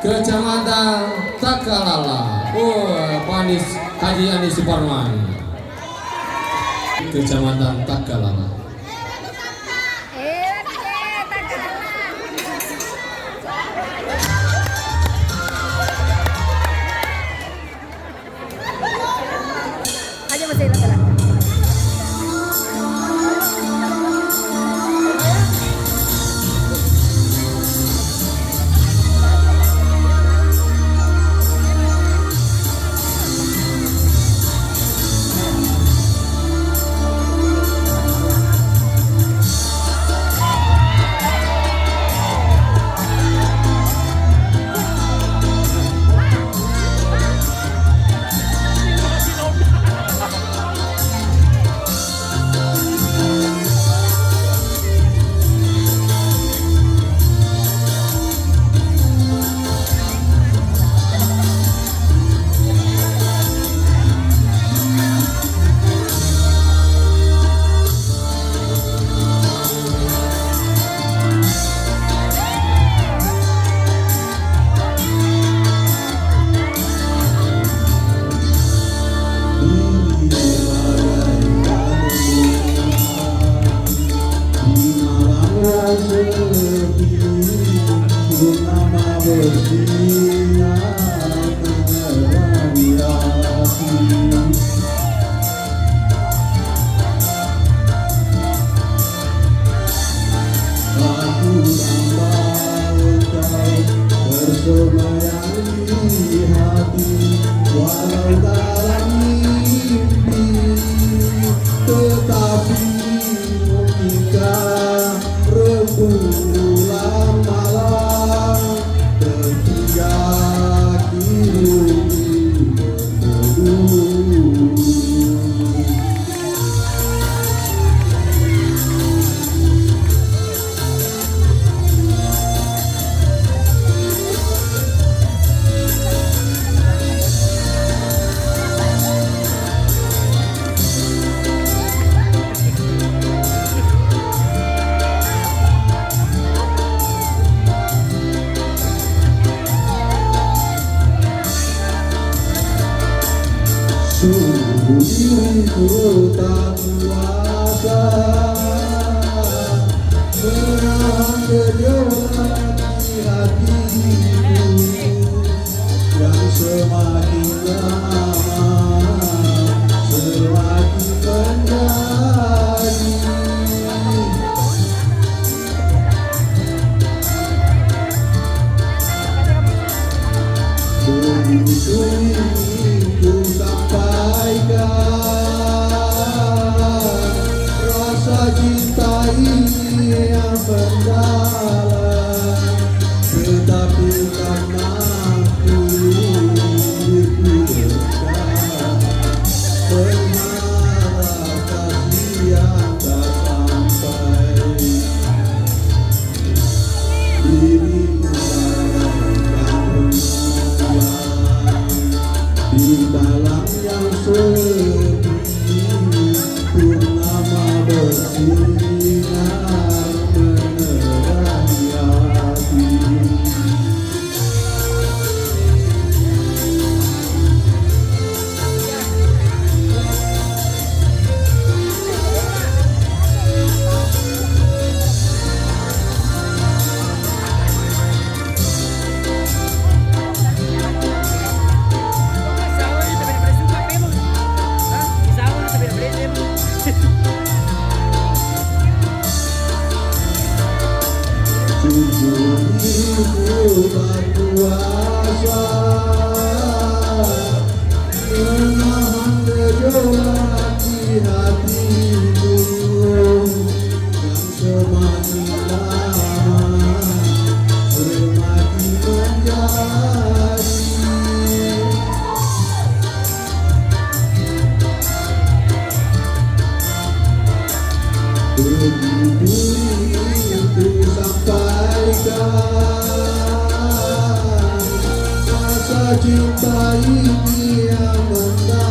Kecamatan Takalala. Pak Haji Andi Suparman. Kecamatan Takalala. Aja masih lagi. Diriku tak kuasa menahan gejolak di hatiku yang semakin lama semakin menjadi begitu ku sampaikan rasa cinta ini yang mendalam, tetapi karena aku dekat berharap kasih yang tak sampai dirimu di dalam yang sepi purnama bersinar menerangi hati. Tubuhku berkuasa menahan gejolak di hatiku yang semakin lama semakin menjadi begitu sampaikan rasa cinta ini yang mendalam.